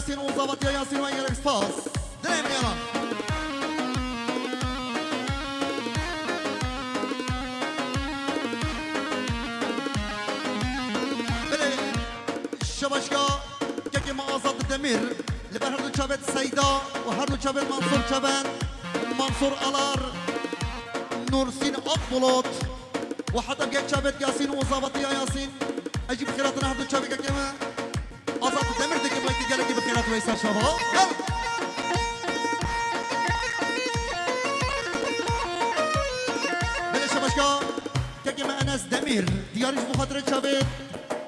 ياسين وظبط يا ياسين وين الاكسباس دريم يلا بله شباشكا كي ما آزاد دمير لبر هر دو چابت سيدا و هر دو چابت منصور چابن منصور الار نورسين أقبلت وحتى بجد شابت ياسين وظبط يا ياسين أجيب خيراتنا هر دو چابت كما آزاد دمير دكي بلايتي جالكي بخيرات ويسار شابا بله شباشكا كي ما أنس دمير ديارش بخاطر چابت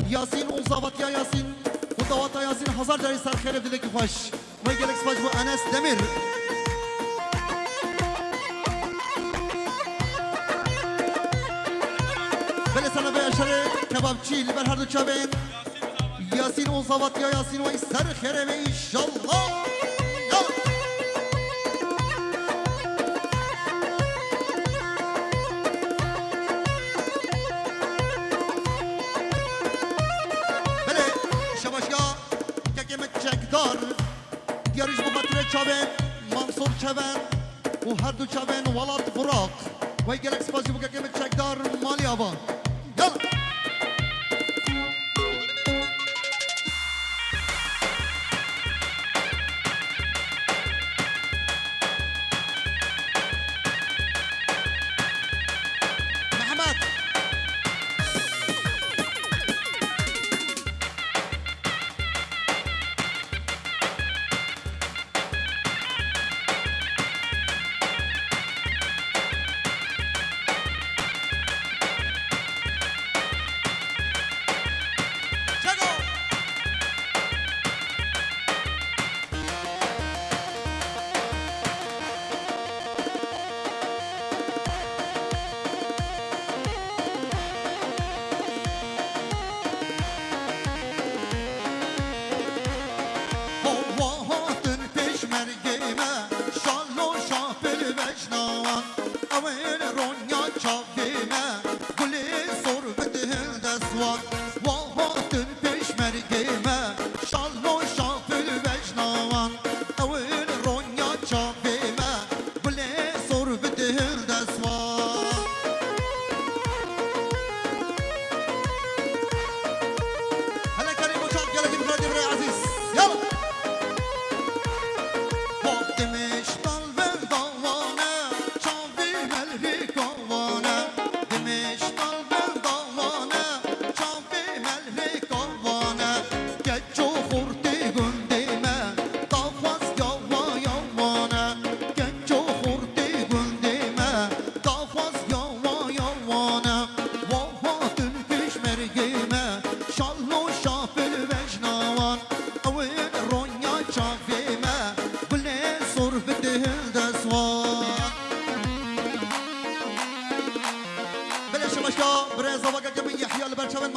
ياسين وظبط يا ياسين ودوات ياسين هزار جاري سر خير بدلكي خوش ويجلك سباج بو أنس دمير بله سنة بأشري كبابچي لبر هر دو چابين ياسين وظبط يا ياسين ويسر خير إن شاء الله دیارش بخاطر چابن منصور چابن و هر دو چابن ولاد براق و یک گلک سپاسی بگه که چکدار مالی آبا یلا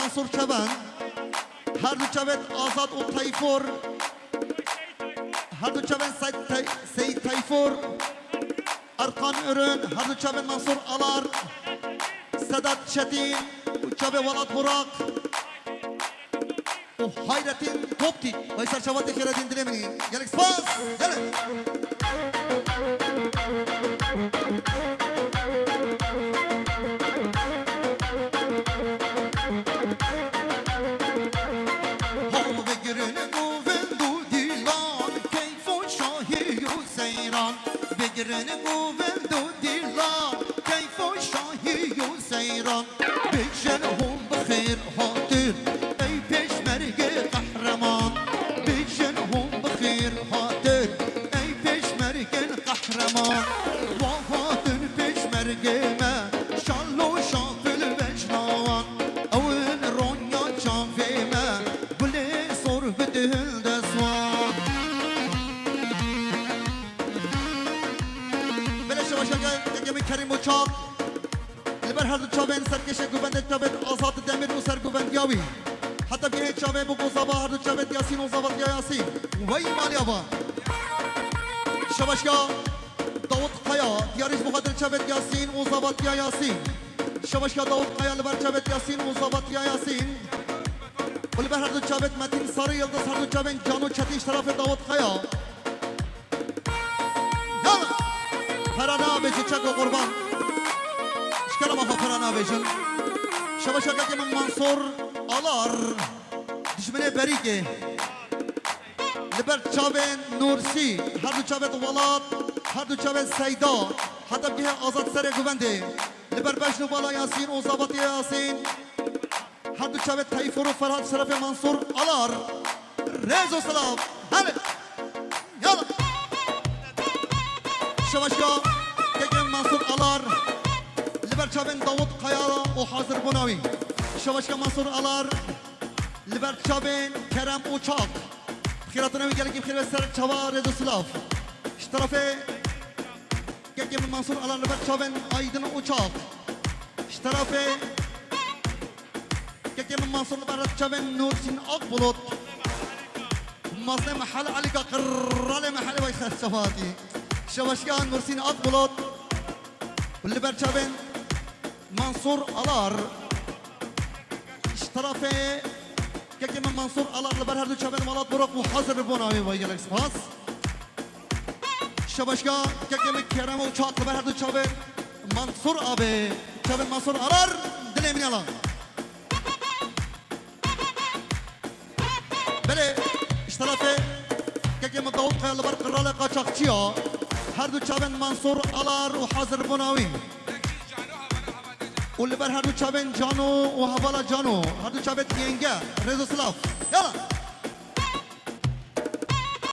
منصور چابن هر دو چابت آزاد و تایفور هر دو چابن سید تایفور ارقان ارن هر دو چابن منصور الار سداد شتین و چابه ولاد براق و حیرتین توبتی ویسر شوات خیرتین دلیمنی گلک سپاس گلک بگرن گووند و دیلان کیف و شاهی و سیران بجن هم بخیر حاضر ای پشمرگ قهرمان بجن هم بخیر حاضر ای پشمرگ قهرمان و حاضر پشمرگ ما شالو شافل بجنان اول رونیا چاوی ما بله سر بدهل دزوان کریم و چاق لبر هر دو چابن سرکش گوبند چابت آزاد دمیر و سرگوبند یاوی حتی بیه چابه بگو زبا هر دو چابت یاسین و زبط یا یاسین وی مالی آبا شباشگاه داود قیا دیارش بخاطر چابت یاسین و زبط یا یاسین شباشگاه داود قیا لبر چابت یاسین و زبط یا یاسین واللي بهر دو شابت متين صاري يلدز هر دو شابن جانو چتیش طرف داود خیا يلا فرانا بيجي چك قربان اشكال ما فرانا بيجن شباشا که من منصور آلار دشمنه بریکه لبر چاوین نورسی هر دو چاوین ولاد هر دو چاوین سیدا حتی که آزاد سر گوونده لبر بشنو بالا یاسین و زابطی یاسین هر دو چاوین تایفور و فرهاد شرف منصور آلار ریز و سلام هله یالا شباشا که منصور آلار لبر چاوین داود قیالا و حاضر بناوی شباشا منصور آلار لبر چاوین کرم اوچاق خیراتونه میگه که خیر سر چوار دو سلاف اشترافه که من منصور آلار لبر چاوین آیدن اوچاق اشترافه که من منصور لبر چاوین نورسین اقبلت مصنع محل عليك قرر محل ويخر شفاتي شباشكان نورسين اقبلت واللبر چاوین منصور آلار اشترافه که من منصور آلار لبر هر دو چاوین مالات بروک محاضر بوناوی وایگل سپاس شباشگا که من کرم و چاق لبر هر دو چاوین منصور آبه چاوین منصور آلار دل من الان بله اشترافه که من داود خیال لبر قرال قاچاقچیا هر دو چاوین منصور آلار و حاضر بوناوی واللي بر هادو چاوین جانو و حوالا جانو هادو چاوین ینگه رزو سلاف يلا